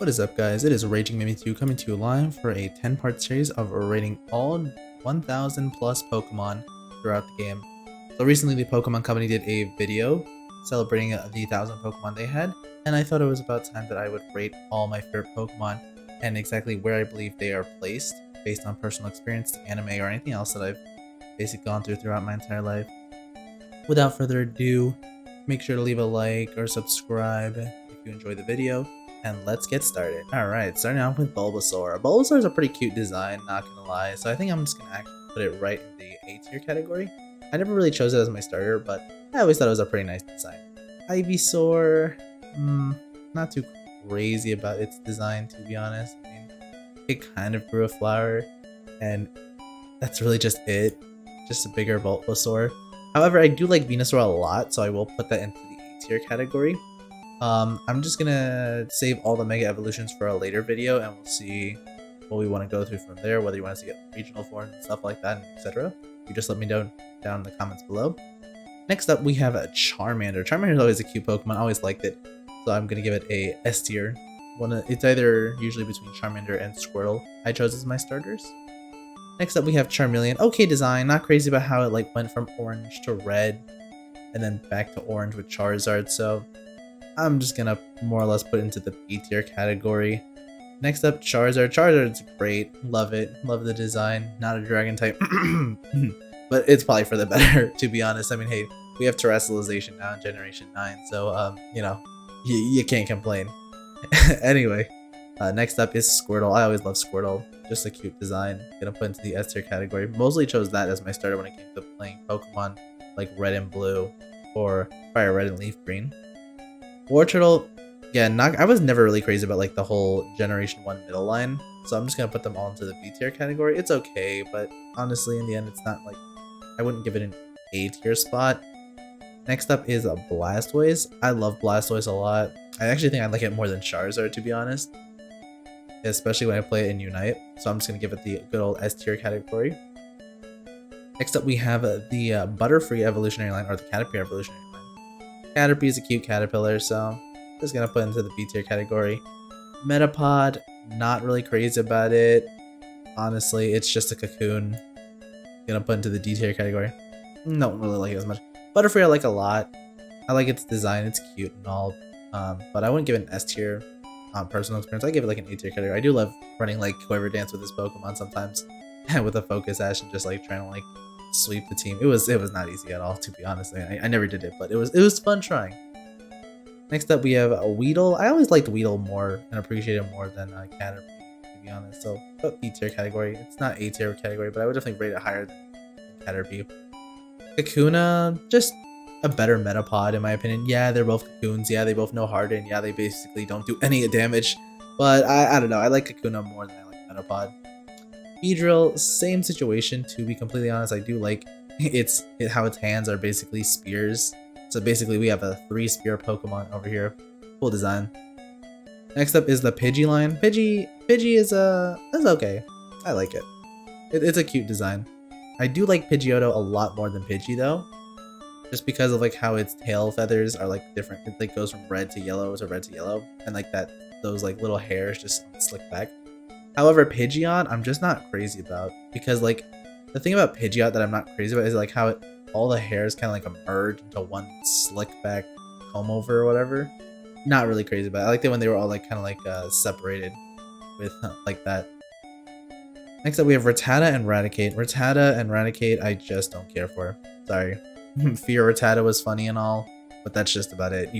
What is up, guys? It is Raging Mimikyu coming to you live for a 10-part series of rating all 1000 plus Pokemon throughout the game. So recently the Pokemon Company did a video celebrating the 1000 Pokemon they had, and I thought it was about time that I would rate all my favorite Pokemon and exactly where I believe they are placed based on personal experience, anime, or anything else that I've basically gone through throughout my entire life. Without further ado, make sure to leave a like or subscribe if you enjoy the video. And let's get started. Alright, starting off with Bulbasaur. Bulbasaur is a pretty cute design, not gonna lie, so I think I'm just gonna actually put it right in the A tier category. I never really chose it as my starter, but I always thought it was a pretty nice design. Ivysaur, not too crazy about its design, to be honest. I mean, it kind of grew a flower, and that's really just it. Just a bigger Bulbasaur. However, I do like Venusaur a lot, so I will put that into the A tier category. I'm just gonna save all the Mega Evolutions for a later video, and we'll see what we want to go through from there, whether you want to see regional forms and stuff like that, etc. You just let me know down in the comments below. Next up, we have a Charmander. Charmander is always a cute Pokemon, I always liked it, so I'm gonna give it a S tier. It's either usually between Charmander and Squirtle. I chose as my starters. Next up, we have Charmeleon. Okay design, not crazy about how it went from orange to red, and then back to orange with Charizard, so I'm just gonna more or less put it into the B tier category. Next up, Charizard. Charizard's great. Love it. Love the design. Not a dragon type. But it's probably for the better, to be honest. I mean, hey, we have Terrestrialization now in Generation 9, so, you know, you can't complain. Anyway, next up is Squirtle. I always love Squirtle. Just a cute design. Gonna put into the S tier category. Mostly chose that as my starter when it came to playing Pokemon like Red and Blue or Fire Red and Leaf Green. Wartortle, yeah, I was never really crazy about the whole Generation 1 middle line, so I'm just gonna put them all into the B tier category. It's okay, but honestly, in the end, it's not I wouldn't give it an A tier spot. Next up is a Blastoise. I love Blastoise a lot. I actually think I like it more than Charizard, to be honest, especially when I play it in Unite, so I'm just gonna give it the good old S tier category. Next up, we have the Butterfree evolutionary line, or the Caterpie evolutionary line. Caterpie is a cute caterpillar, so just gonna put into the B tier category. Metapod, not really crazy about it. Honestly, it's just a cocoon. Gonna put into the D tier category. Don't really like it as much. Butterfree I like a lot. I like its design, it's cute and all. But I wouldn't give it an S tier personal experience. I give it like an A tier category. I do love running Quiver Dance with this Pokemon sometimes. With a Focus Ash and just trying to sweep the team. It was not easy at all, to be honest. I never did it, but it was fun trying. Next up, we have a Weedle. I always liked Weedle more and appreciated it more than Caterpie, to be honest. So put B tier category. It's not A tier category, but I would definitely rate it higher than Caterpie. Kakuna, just a better Metapod in my opinion. Yeah, they're both Cocoons. Yeah, they both know Harden. Yeah, they basically don't do any damage. But I don't know. I like Kakuna more than I like Metapod. Beedrill, same situation, to be completely honest. I do like how its hands are basically spears. So basically we have a 3-spear Pokemon over here. Cool design. Next up is the Pidgey line. Pidgey is okay. I like it. It's a cute design. I do like Pidgeotto a lot more than Pidgey though. Just because of how its tail feathers are different. It goes from red to yellow to red to yellow. And those little hairs just slick back. However, Pidgeot, I'm just not crazy about, because the thing about Pidgeot that I'm not crazy about is how all the hairs kind of merge into one slick back comb over or whatever. Not really crazy about it. I liked it when they were all separated with that. Next up, we have Rattata and Raticate. Rattata and Raticate, I just don't care for. Sorry. Fear Rattata was funny and all, but that's just about it.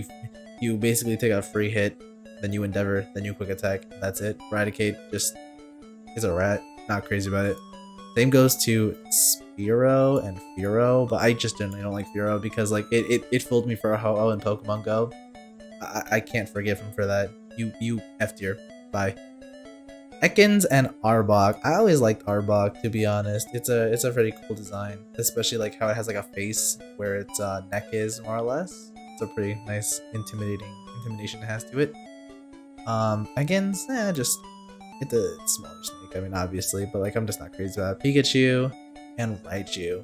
You basically take a free hit, then you Endeavor, then you Quick Attack, and that's it. Raticate just is a rat. Not crazy about it. Same goes to Spearow and Fearow, but I just generally don't like Fearow because it fooled me for a Ho-Oh in Pokemon Go. I can't forgive him for that. You F tier. Bye. Ekans and Arbok. I always liked Arbok, to be honest. It's a pretty cool design, especially how it has a face where its neck is, more or less. It's a pretty nice intimidation it has to it. Ekans, it's a smaller snake, I mean, obviously, but I'm just not crazy about it. Pikachu and Raichu.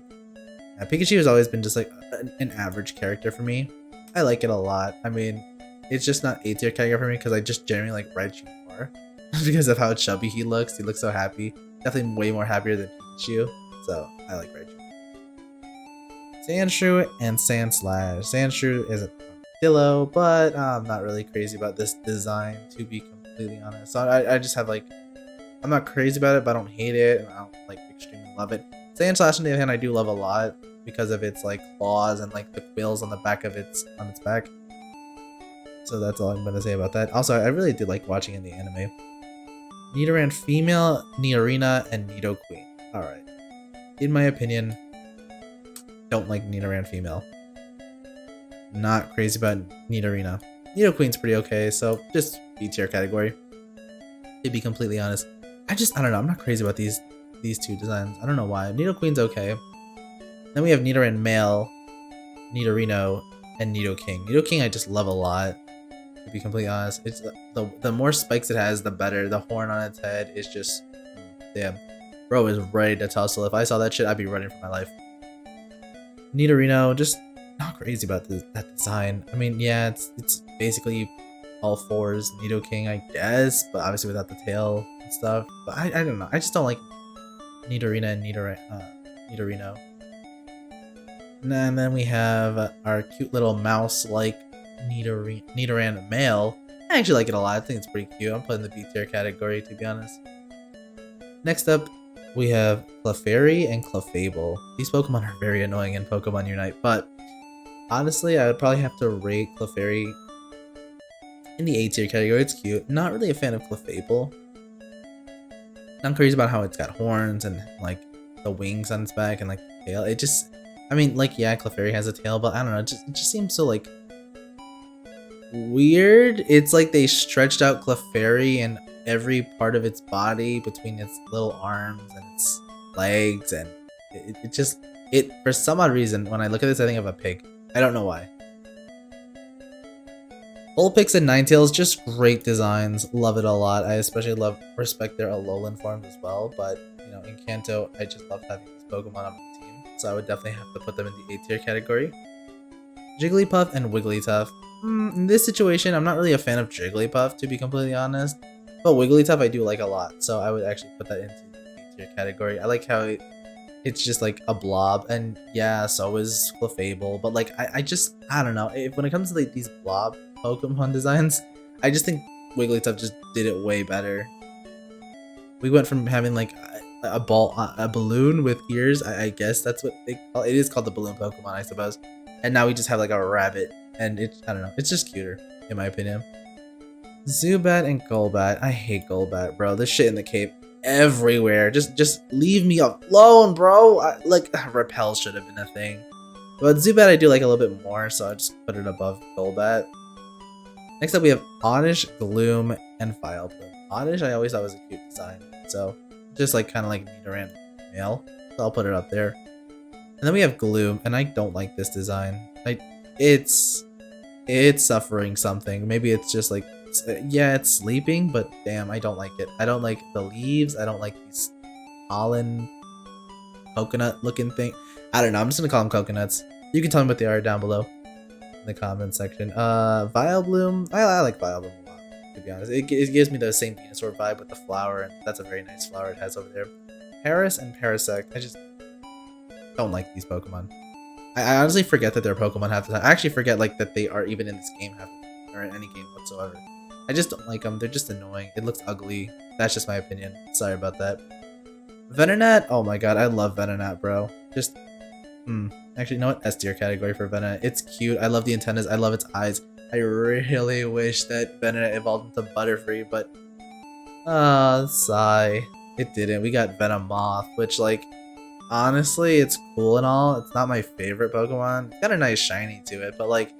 Pikachu has always been just an average character for me. I like it a lot. I mean, it's just not A tier category for me because I just generally like Raichu more. more because of how chubby he looks. He looks so happy. Definitely way more happier than Pikachu. So I like Raichu. Sandshrew and Sandslash. Sandshrew is a Dillo, but I'm not really crazy about this design, to be completely honest. So I just have like, I'm not crazy about it, but I don't hate it, and I don't like extremely love it. Sandslash on the other hand, I do love a lot because of its like claws and like the quills on the back of its back. So that's all I'm gonna say about that. Also, I really did like watching in the anime. Nidoran female, Nidorina, and Nidoqueen. Alright. In my opinion, don't like Nidoran female. Not crazy about Nidorina. Nidoqueen's pretty okay, so just B tier category. To be completely honest. I don't know, I'm not crazy about these two designs. I don't know why. Nidoqueen's okay. Then we have Nidoran male, Nidorino, and Nidoking. Nidoking I just love a lot. To be completely honest, it's the more spikes it has, the better. The horn on its head is just damn. Bro is ready to tussle. If I saw that shit, I'd be running for my life. Nidorino, just not crazy about that design. I mean, yeah, it's basically all fours Nidoking, I guess, but obviously without the tail and stuff. But I don't know. I just don't like Nidorina and Nidorino. And then we have our cute little mouse-like Nidoran male. I actually like it a lot. I think it's pretty cute. I'm putting the B tier category, to be honest. Next up, we have Clefairy and Clefable. These Pokemon are very annoying in Pokemon Unite, but honestly, I would probably have to rate Clefairy in the A tier category. It's cute. Not really a fan of Clefable. I'm crazy about how it's got horns and like the wings on its back and like the tail. It just, I mean, like, yeah, Clefairy has a tail, but I don't know. It just seems so like weird. It's like they stretched out Clefairy in every part of its body between its little arms and its legs, and it for some odd reason when I look at this I think of a pig. I don't know why. Vulpix and Ninetales, just great designs. Love it a lot. I especially respect their Alolan forms as well, but you know, in Kanto I just love having these Pokemon on my team, so I would definitely have to put them in the A tier category. Jigglypuff and Wigglytuff. In this situation, I'm not really a fan of Jigglypuff, to be completely honest. But Wigglytuff I do like a lot, so I would actually put that into the B tier category. I like how it's just like a blob, and yeah, so is Clefable, but like I don't know. When it comes to like these blob Pokemon designs, I just think Wigglytuff just did it way better. We went from having like a balloon with ears, I guess that's what they call it. It is called the balloon Pokemon, I suppose. And now we just have like a rabbit, and I don't know, it's just cuter, in my opinion. Zubat and Golbat. I hate Golbat, bro. This shit in the cape everywhere. Just leave me alone, bro. Repel should have been a thing. But Zubat I do like a little bit more, so I just put it above Golbat. Next up we have Oddish, Gloom, and Vileplume. Oddish I always thought was a cute design, so just like kind of like Nidoran male, so I'll put it up there. And then we have Gloom, and I don't like this design. It's suffering something. Maybe it's just like, yeah, it's sleeping, but damn, I don't like it. I don't like the leaves. I don't like these pollen coconut looking thing. I don't know. I'm just gonna call them coconuts. You can tell me what they are down below in the comment section. Vileplume. I like Vileplume a lot, to be honest. It gives me the same Venusaur vibe with the flower, and that's a very nice flower it has over there. Paris and Parasect. I just don't like these Pokemon. I honestly forget that they're Pokemon half the time. I actually forget like that they are even in this game half the time, or in any game whatsoever. I just don't like them. They're just annoying. It looks ugly. That's just my opinion. Sorry about that. Venonat. Oh my god, I love Venonat, bro. Just, actually, you know what? S tier category for Venonat. It's cute. I love the antennas. I love its eyes. I really wish that Venonat evolved into Butterfree, but sigh. It didn't. We got Venomoth, which like, honestly, it's cool and all. It's not my favorite Pokemon. It's got a nice shiny to it, but like,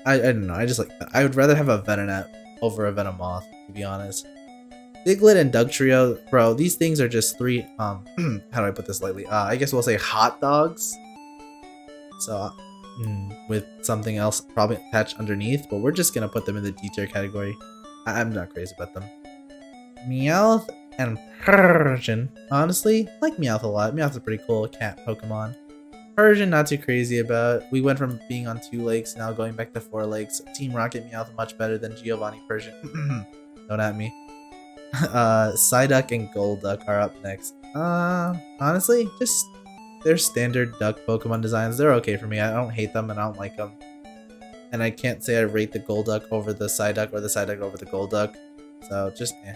I don't know. I just like that. I would rather have a Venonat over a Venomoth, to be honest. Diglett and Dugtrio, bro. These things are just three. How do I put this lightly? I guess we'll say hot dogs. So, with something else probably attached underneath, but we're just gonna put them in the D tier category. I'm not crazy about them. Meowth and Persian. Honestly, I like Meowth a lot. Meowth's a pretty cool cat Pokemon. Persian, not too crazy about. We went from being on 2 lakes, now going back to 4 lakes. Team Rocket Meowth much better than Giovanni Persian. Don't at me. Psyduck and Golduck are up next. Honestly, just their standard duck Pokemon designs. They're okay for me. I don't hate them and I don't like them. And I can't say I rate the Golduck over the Psyduck or the Psyduck over the Golduck. So just eh.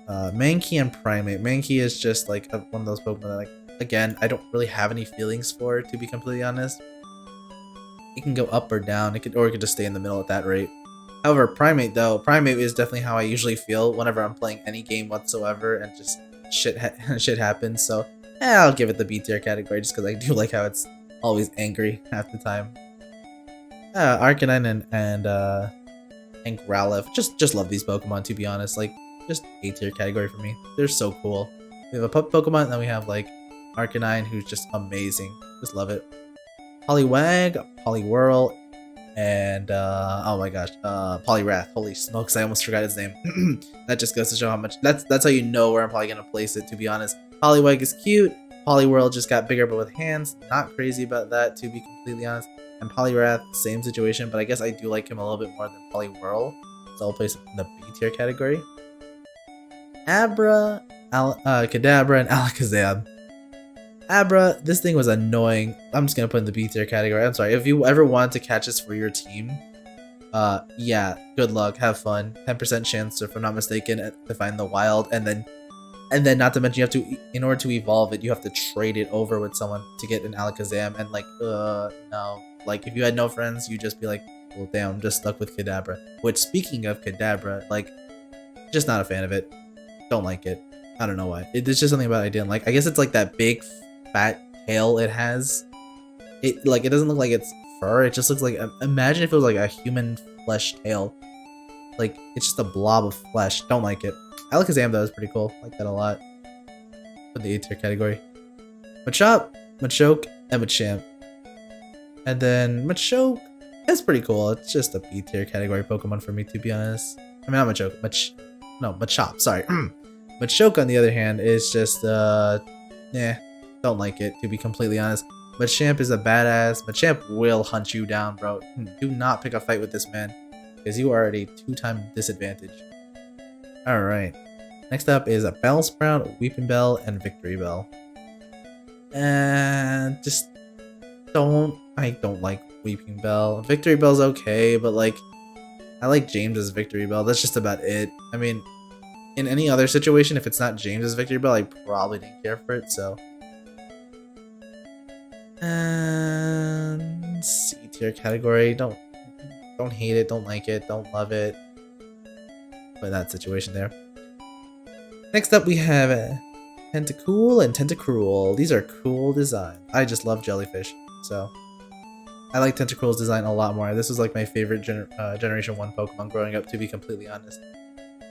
Mankey and Primate. Mankey is just like one of those Pokemon that, like, again, I don't really have any feelings for, to be completely honest. It can go up or down. It could just stay in the middle at that rate. However, Primate though, Primate is definitely how I usually feel whenever I'm playing any game whatsoever, and just shit happens. So I'll give it the B tier category just because I do like how it's always angry half the time. Arcanine and Growlithe. Just love these Pokemon, to be honest. Like, just A tier category for me. They're so cool. We have a pup Pokemon, and then we have like Arcanine, who's just amazing. Just love it. Poliwag, Poliwhirl, and oh my gosh, Poliwrath. Holy smokes, I almost forgot his name. That just goes to show how much. That's how you know where I'm probably gonna place it, to be honest. Poliwag is cute. Poliwhirl just got bigger, but with hands. Not crazy about that, to be completely honest. And Poliwrath, same situation, but I guess I do like him a little bit more than Poliwhirl, so I'll place it in the B tier category. Abra, Kadabra, and Alakazam. Abra, this thing was annoying. I'm just gonna put in the B tier category. I'm sorry. If you ever wanted to catch this for your team, yeah, good luck, have fun. 10% chance, if I'm not mistaken, to find the wild, and then not to mention you have to, in order to evolve it, you have to trade it over with someone to get an Alakazam, and like, no. Like, if you had no friends, you'd just be like, well, damn, I'm just stuck with Kadabra. Which, speaking of Kadabra, like, just not a fan of it. Don't like it. I don't know why. There's just something about it I didn't like. I guess it's like that big, fat tail it has. It doesn't look like it's fur. It just looks like, imagine if it was like a human flesh tail. Like, it's just a blob of flesh. Don't like it. Alakazam, though, is pretty cool. I like that a lot. Put the A tier category. Machop, Machoke, and Machamp. And then Machoke, it's pretty cool. It's just a B tier category Pokemon for me, to be honest. I mean, not Machoke. Machop, sorry. Machoke, on the other hand, is just, don't like it, to be completely honest. Machamp is a badass. Machamp will hunt you down, bro. Do not pick a fight with this man, because you are at a 2-time disadvantage. Alright. Next up is a Bellsprout, Weeping Bell, and Victory Bell. And just I don't like Weeping Bell. Victory Bell's okay, but like, I like James's Victory Bell. That's just about it. I mean, in any other situation, if it's not James's Victory Bell, I probably didn't care for it, so. And C tier category. Don't hate it, don't like it, don't love it. But that situation there. Next up, we have Tentacool and Tentacruel. These are cool designs. I just love jellyfish, so I like Tentacruel's design a lot more. This was like my favorite Generation 1 Pokemon growing up, to be completely honest.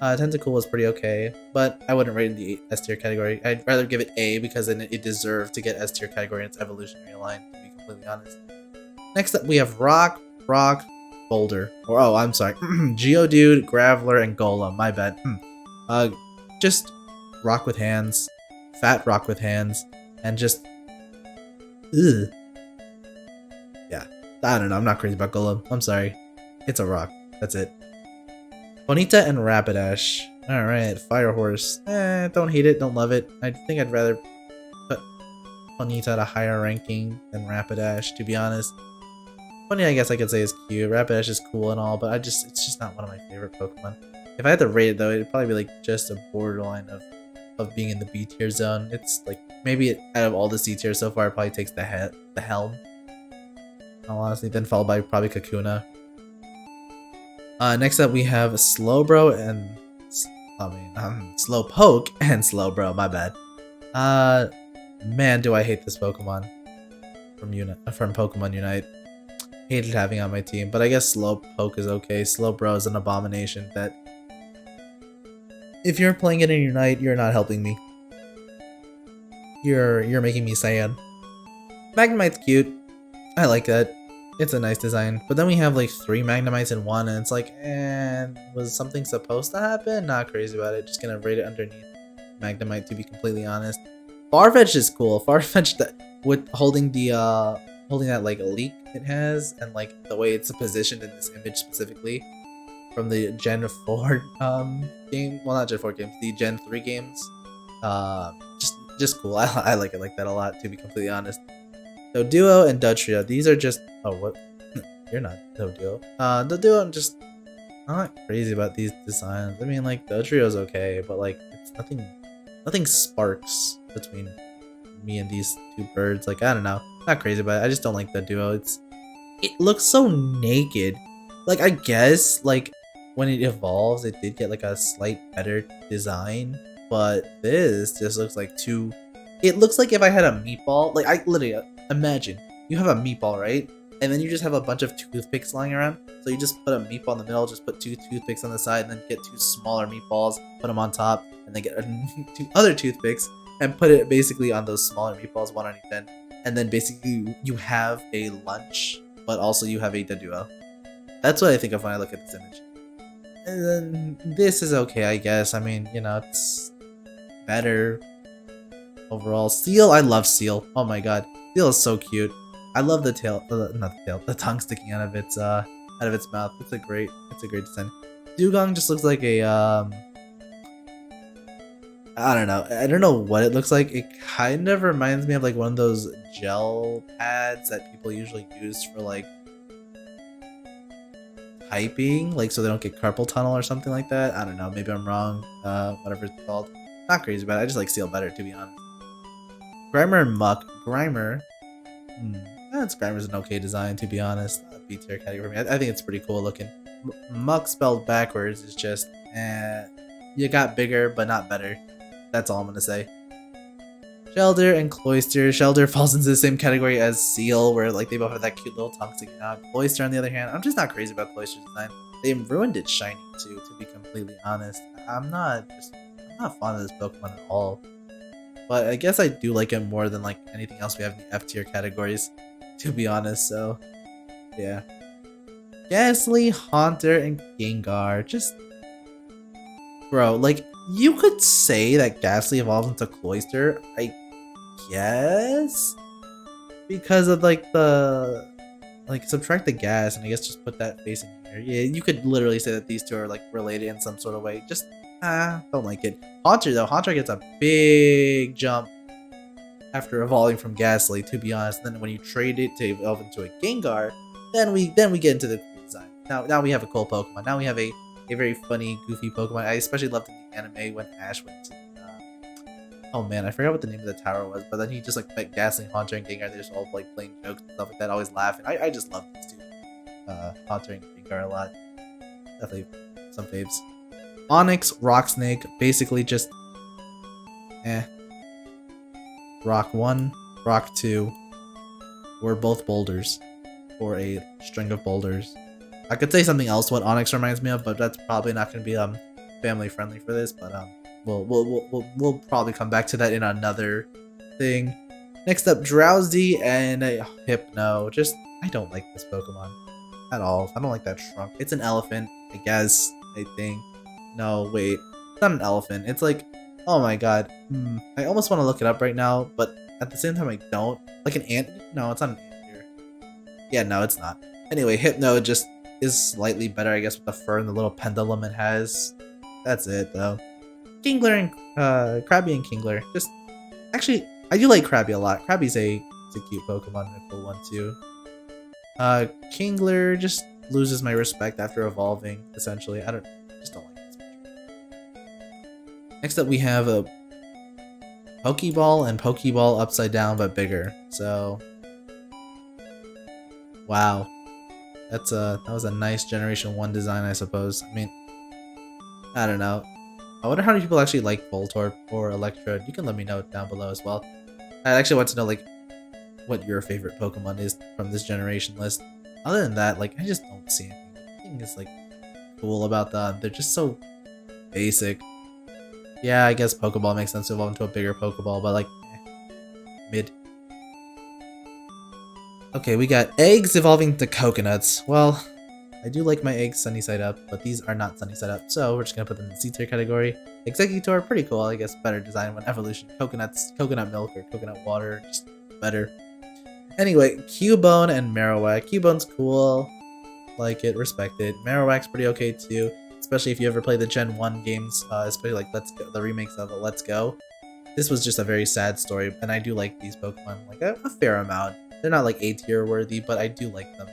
Tentacool was pretty okay, but I wouldn't rate it in the S tier category. I'd rather give it A because then it deserved to get S tier category in its evolutionary line, to be completely honest. Next up, we have Rock, Boulder. Or, oh, I'm sorry. Geodude, Graveler, and Golem. My bad. Just rock with hands. Fat rock with hands. And just... ugh. Yeah. I don't know. I'm not crazy about Golem. I'm sorry. It's a rock. That's it. Ponyta and Rapidash. Alright. Fire Horse. Don't hate it. Don't love it. I think I'd rather put Ponyta at a higher ranking than Rapidash, to be honest. Ponyta, I guess I could say, is cute. Rapidash is cool and all, but it's just not one of my favorite Pokemon. If I had to rate it, though, it'd probably be like just a borderline of being in the B tier zone. It's like, maybe out of all the C tiers so far, it probably takes the helm. Honestly, then followed by probably Kakuna. Next up, we have Slowbro and Slowpoke and Slowbro. My bad. Man, do I hate this Pokemon from Pokemon Unite. Hated having on my team, but I guess Slowpoke is okay. Slowbro is an abomination that if you're playing it in Unite, you're not helping me. You're making me sad. Magnemite's cute. I like that. It's a nice design. But then we have like 3 Magnemites in one, and it's like, was something supposed to happen? Not crazy about it. Just gonna rate it underneath Magnemite, to be completely honest. Farfetch is cool. Farfetch, with holding that like leak it has, and like the way it's positioned in this image specifically from the Gen 4 game. Well, not Gen 4 games, the Gen 3 games. Just cool. I like it like that a lot, to be completely honest. So Duo and Dutrio, these are just what you're not Duo. The Duo, I'm not crazy about these designs. I mean, like Dodrio's okay, but like it's nothing sparks between me and these two birds. Like I don't know, not crazy about it. I just don't like the Duo. It looks so naked. Like I guess like when it evolves, it did get like a slight better design, but this just looks like too. It looks like if I had a meatball. Like I literally imagine you have a meatball, right? And then you just have a bunch of toothpicks lying around. So you just put a meatball in the middle, just put 2 toothpicks on the side, and then get 2 smaller meatballs, put them on top, and then get 2 other toothpicks, and put it basically on those smaller meatballs, one on each end. And then basically you have a lunch, but also you have a Duo. That's what I think of when I look at this image. And then this is okay, I guess. I mean, you know, it's better overall. Seal, I love Seal. Oh my god, Seal is so cute. I love the tail, not the tail, the tongue sticking out of its mouth. It's a great design. Dugong just looks like a I don't know what it looks like. It kind of reminds me of like one of those gel pads that people usually use for like typing, like so they don't get carpal tunnel or something like that. I don't know, maybe I'm wrong. Whatever it's called. Not crazy about it. I just like Seal better, to be honest. Grimer and Muck. Grimer. Grimer's an okay design, to be honest. B tier category for me. I think it's pretty cool looking. Muck spelled backwards is just, you got bigger, but not better. That's all I'm gonna say. Shelder and Cloyster. Shelder falls into the same category as Seal, where like they both have that cute little tongue sticking out. Cloyster, on the other hand, I'm just not crazy about Cloyster's design. They ruined its shiny too, to be completely honest. I'm not fond of this Pokemon at all. But I guess I do like it more than like anything else we have in the F tier categories, to be honest. So yeah. Ghastly, Haunter, and Gengar. Just bro, like you could say that Ghastly evolves into Cloyster, I guess, because of like the subtract the gas and I guess just put that face in here. Yeah, you could literally say that these two are like related in some sort of way. Just don't like it. Haunter though, Haunter gets a big jump after evolving from Ghastly, to be honest. And then when you trade it to evolve into a Gengar, then we get into the design. Now we have a cool Pokemon. Now we have a very funny, goofy Pokemon. I especially loved in the anime when Ash went to oh man, I forgot what the name of the tower was, but then he just like met Ghastly, Haunter, and Gengar. They're just all like playing jokes and stuff like that, always laughing. I just love these two, Haunter and Gengar a lot. Definitely some faves. Onyx, Rock Snake, basically just Rock 1, Rock 2, we're both boulders, or a string of boulders. I could say something else what Onyx reminds me of, but that's probably not going to be family friendly for this. But we'll probably come back to that in another thing. Next up, Drowsy and Hypno. Just I don't like this Pokemon at all. I don't like that trunk. It's an elephant, I guess. I think. No, wait, it's not an elephant. It's like, oh my god. I almost want to look it up right now, but at the same time I don't. Like an ant? No, it's not an ant here. Yeah, no, it's not. Anyway, Hypno just is slightly better, I guess, with the fur and the little pendulum it has. That's it, though. Kingler and Krabby and Kingler. Just actually, I do like Krabby a lot. Krabby's a cute Pokemon and a cool one too. Kingler just loses my respect after evolving. Essentially, I just don't like this much. Next up, we have a Pokeball and Pokeball upside down but bigger. So, wow. That was a nice Generation 1 design, I suppose. I mean, I don't know. I wonder how many people actually like Voltorb or Electrode. You can let me know down below as well. I actually want to know, like, what your favorite Pokemon is from this generation list. Other than that, like, I just don't see anything. Nothing is, like, cool about them. They're just so basic. Yeah, I guess Pokeball makes sense to evolve into a bigger Pokeball, but, like, mid. Okay, we got eggs evolving to coconuts. Well, I do like my eggs sunny side up, but these are not sunny side up, so we're just gonna put them in the C tier category. Executor, pretty cool, I guess, better design when evolution. Coconuts, coconut milk or coconut water, just better. Anyway, Cubone and Marowak. Cubone's cool. Like it, respect it. Marowak's pretty okay too. Especially if you ever play the Gen 1 games, especially like Let's Go, the remakes of Let's Go. This was just a very sad story, and I do like these Pokemon like a fair amount. They're not like A tier worthy, but I do like them.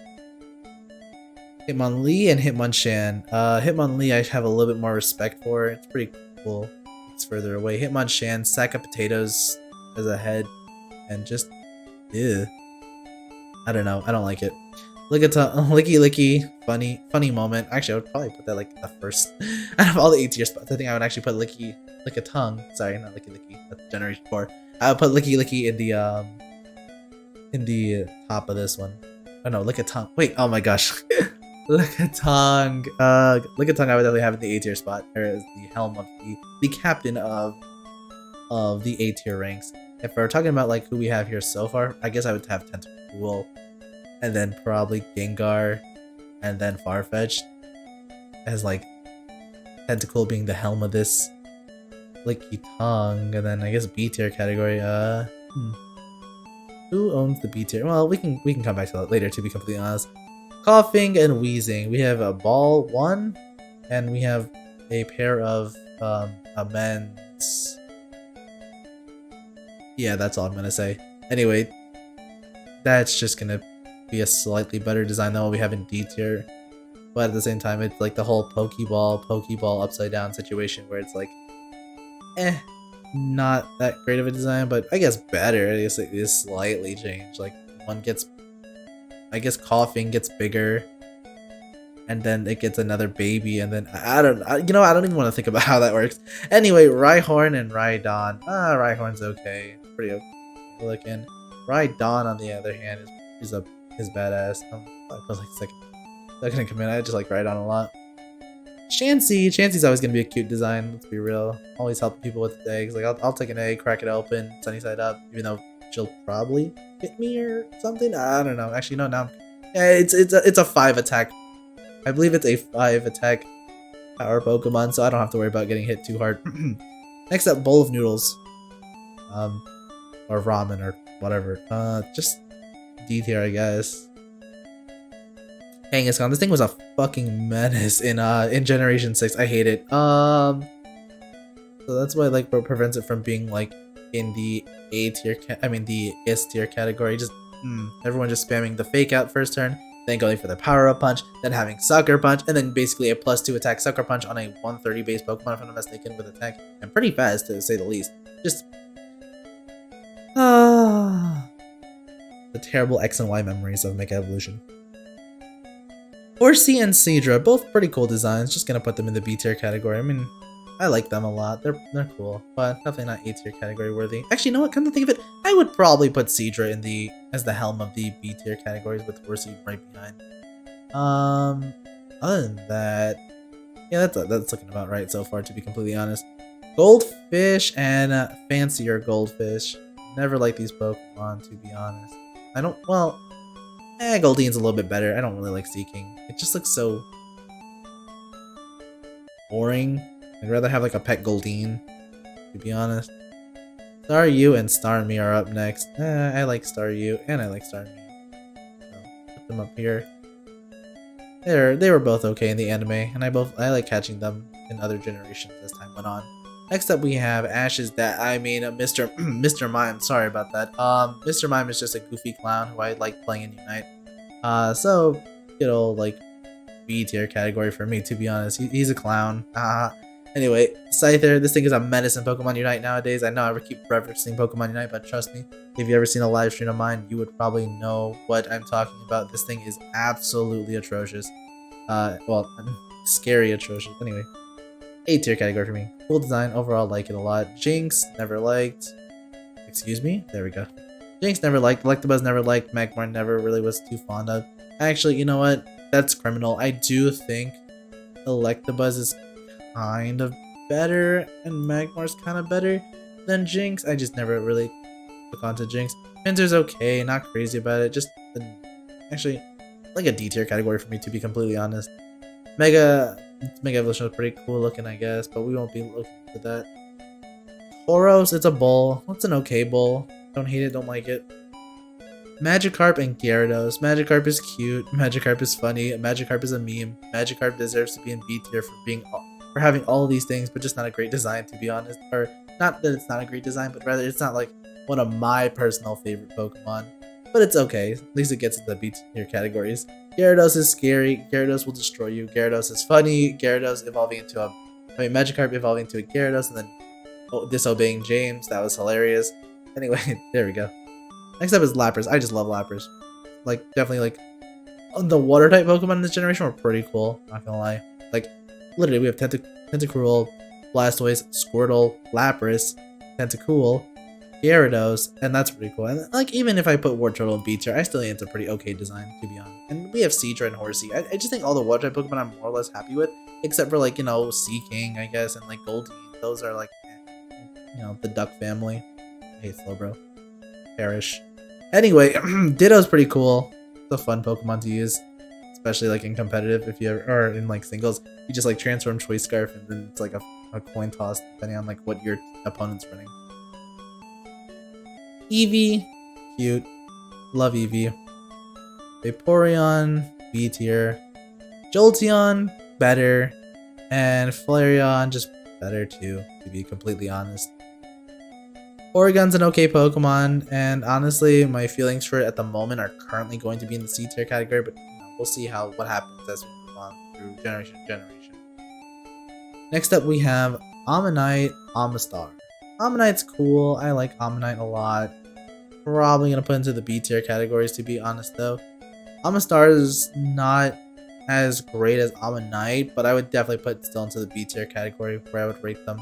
Hitmonlee and Hitmonchan. Hitmonlee I have a little bit more respect for. It's pretty cool. It's further away. Hitmonchan, sack of potatoes as a head, and just, ew. I don't know. I don't like it. Licky Licky, funny moment. Actually, I would probably put that like the first out of all the A tier spots. I think I would actually put Lickitung. Sorry, not Licky Licky. That's Generation 4. I would put Licky Licky in the top of this one. Oh no, Lickitung. Wait, oh my gosh. Lickitung. Lickitung I would definitely have in the A tier spot. Or as the helm of the captain of the A tier ranks. If we're talking about like who we have here so far, I guess I would have Tentacool. And then probably Gengar, and then Farfetch'd as like Tentacool being the helm of this Lickitung, and then I guess B tier category. Who owns the B tier? Well, we can come back to that later. To be completely honest, Coughing and Wheezing. We have a Ball 1, and we have a pair of amends. Yeah, that's all I'm gonna say. Anyway, that's just gonna be a slightly better design than what we have in D tier, but at the same time it's like the whole Pokeball upside down situation where it's like not that great of a design, but I guess better. I guess it is slightly changed. Like one gets, I guess Coughing gets bigger, and then it gets another baby, and then I don't even want to think about how that works. Anyway, Rhyhorn and Rhydon. Rhyhorn's okay, pretty okay looking. Rhydon on the other hand is badass. I was like second command. I just like Rhydon a lot. Chansey's always gonna be a cute design. Let's be real. Always helping people with eggs. Like I'll take an egg, crack it open, sunny side up. Even though she'll probably hit me or something. I don't know. Actually, no. Now, yeah, it's a 5 attack. I believe it's a 5 attack power Pokemon, so I don't have to worry about getting hit too hard. Next up, Bowl of Noodles, or ramen or whatever. Just D tier, I guess. Kangaskhan. This thing was a fucking menace in Generation 6. I hate it. So that's why like what prevents it from being like in the A tier. The S tier category. Just everyone just spamming the fake out first turn, then going for the power up punch, then having Sucker Punch, and then basically a +2 attack Sucker Punch on a 130 base Pokemon if I'm not mistaken with attack, and pretty fast to say the least. Just the terrible X and Y memories of Mega Evolution. Horsey and Seadra, both pretty cool designs. Just gonna put them in the B tier category. I mean, I like them a lot. They're cool, but definitely not A tier category worthy. Actually, you know what? Come to think of it, I would probably put Seadra in as the helm of the B tier categories with Horsey right behind. Other than that, yeah, that's looking about right so far. To be completely honest, Goldfish and Fancier Goldfish. Never liked these Pokemon, to be honest. Goldine's a little bit better. I don't really like Seeking. It just looks so boring. I'd rather have like a pet Goldine, to be honest. Staryu and Starmie are up next. I like Staryu and I like Starmie. So, put them up here. They were both okay in the anime, and I like catching them in other generations as time went on. Next up we have Mr. Mime. Sorry about that. Mr. Mime is just a goofy clown who I like playing in Unite. So good old like B tier category for me, to be honest. He's a clown. Anyway, Scyther. This thing is a menace in Pokemon Unite nowadays. I know I keep referencing Pokemon Unite, but trust me, if you've ever seen a live stream of mine, you would probably know what I'm talking about. This thing is absolutely atrocious. Scary atrocious. Anyway. A tier category for me. Cool design, overall like it a lot. Jinx, never liked. Excuse me? There we go. Jinx never liked. Electabuzz never liked. Magmar never really was too fond of. Actually, you know what? That's criminal. I do think Electabuzz is kind of better and Magmar's kind of better than Jinx. I just never really took on to Jinx. Pinsir's okay, not crazy about it. Just actually like a D tier category for me, to be completely honest. Mega Evolution was pretty cool looking, I guess, but we won't be looking at that. Tauros, it's a bull. It's an okay bull. Don't hate it, don't like it. Magikarp and Gyarados. Magikarp is cute. Magikarp is funny. Magikarp is a meme. Magikarp deserves to be in B tier for having all of these things, but just not a great design, to be honest. Or not that it's not a great design, but rather it's not like one of my personal favorite Pokemon. But it's okay. At least it gets into the B tier categories. Gyarados is scary. Gyarados will destroy you. Gyarados is funny. Gyarados evolving into Magikarp evolving into a Gyarados and then disobeying James. That was hilarious. Anyway, there we go. Next up is Lapras. I just love Lapras. Like, definitely, like, the water type Pokemon in this generation were pretty cool. Not gonna lie. Like, literally, we have Tentacruel, Blastoise, Squirtle, Lapras, Tentacool, Gyarados, and that's pretty cool. And, like, even if I put Wartortle in B tier, I still think it's a pretty okay design, to be honest. And we have Seadra and Horsey. I just think all the water type Pokemon I'm more or less happy with, except for, like, you know, Seaking, I guess, and, like, Goldeen. Those are, like, you know, the Duck family. I hate Slowbro. Perish. Anyway, Ditto's pretty cool. It's a fun Pokemon to use, especially like in competitive. If you ever, or in like singles, you just like transform Choice Scarf and then it's like a coin toss depending on like what your opponent's running. Eevee, cute, love Eevee. Vaporeon, B tier. Jolteon, better, and Flareon just better too, to be completely honest. Oregon's an okay Pokemon, and honestly, my feelings for it at the moment are currently going to be in the C tier category, but you know, we'll see what happens as we move on through generation to generation. Next up, we have Ammonite, Amistar. Ammonite's cool. I like Ammonite a lot. Probably gonna put into the B tier categories, to be honest though. Amistar is not as great as Ammonite, but I would definitely put it still into the B tier category where I would rate them.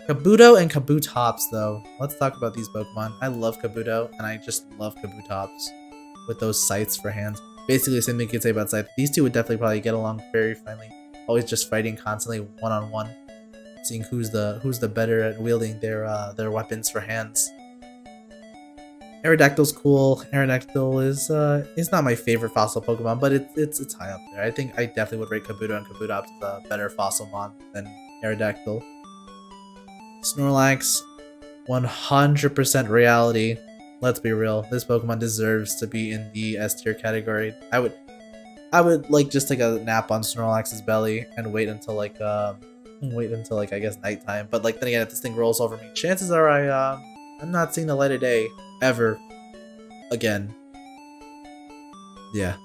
Kabuto and Kabutops, though. Let's talk about these Pokemon. I love Kabuto, and I just love Kabutops with those sights for hands. Basically, the same thing you could say about Scythe. These two would definitely probably get along very finely. Always just fighting constantly one-on-one, seeing who's the better at wielding their weapons for hands. Aerodactyl's cool. Aerodactyl is not my favorite fossil Pokemon, but it's high up there. I think I definitely would rate Kabuto and Kabutops as a better fossil mon than Aerodactyl. Snorlax, 100% reality. Let's be real. This Pokemon deserves to be in the S tier category. I would like just take a nap on Snorlax's belly and wait until like I guess nighttime. But like then again, if this thing rolls over me, chances are I'm not seeing the light of day ever again. Yeah.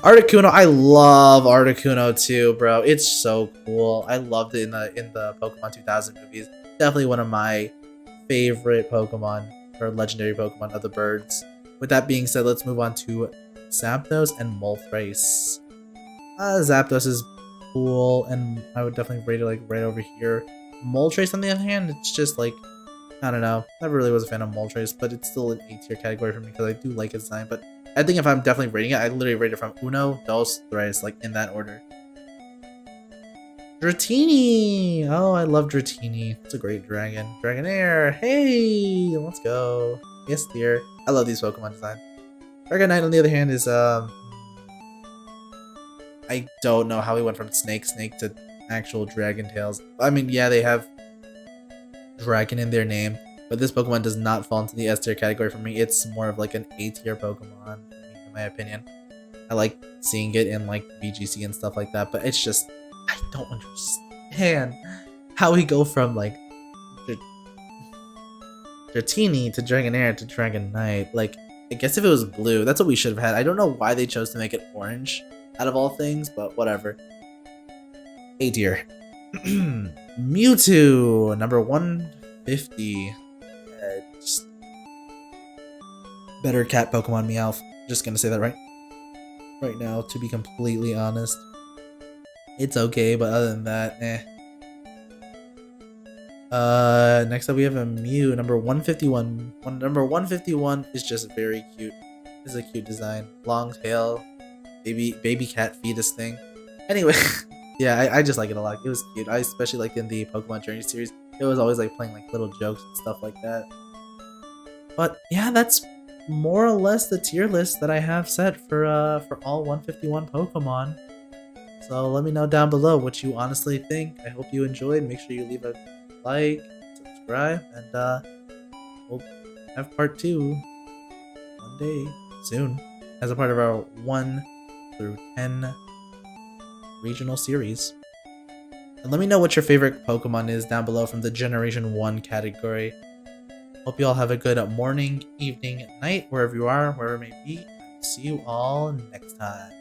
Articuno, I love Articuno too, bro. It's so cool. I loved it in the Pokemon 2000 movies. Definitely one of my favorite Pokemon or legendary Pokemon of the birds. With that being said, let's move on to Zapdos and Moltres. Zapdos is cool, and I would definitely rate it like right over here. Moltres, on the other hand, it's just like, I don't know. Never really was a fan of Moltres, but it's still an A tier category for me because I do like its design. But I think if I'm definitely rating it, I literally rate it from uno, dos, tres, like in that order. Dratini! Oh, I love Dratini. It's a great dragon. Dragonair! Hey! Let's go. Yes, dear. I love these Pokemon designs. Dragonite, on the other hand, is, I don't know how we went from Snake to actual Dragon Tails. I mean, yeah, they have dragon in their name, but this Pokemon does not fall into the S tier category for me. It's more of like an A tier Pokemon, in my opinion. I like seeing it in like VGC and stuff like that, but it's just, I don't understand how we go from like Dratini to Dragonair to Dragonite. Like, I guess if it was blue, that's what we should have had. I don't know why they chose to make it orange out of all things, but whatever. A tier. Mewtwo, number 150. Just better cat Pokemon Meowth. Just gonna say that right now, to be completely honest. It's okay, but other than that, next up we have a Mew, number 151. Number 151 is just very cute. It's a cute design. Long tail, baby cat fetus thing. Anyway, yeah, I just like it a lot. It was cute. I especially liked in the Pokemon Journey series. It was always like playing like little jokes and stuff like that. But yeah, that's more or less the tier list that I have set for all 151 Pokemon. So let me know down below what you honestly think. I hope you enjoyed. Make sure you leave a like, subscribe, and we'll have part 2 one day soon as a part of our 1 through 10 regional series. And let me know what your favorite Pokemon is down below from the Generation 1 category. Hope you all have a good morning, evening, night, wherever you are, wherever it may be. See you all next time.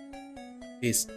Peace.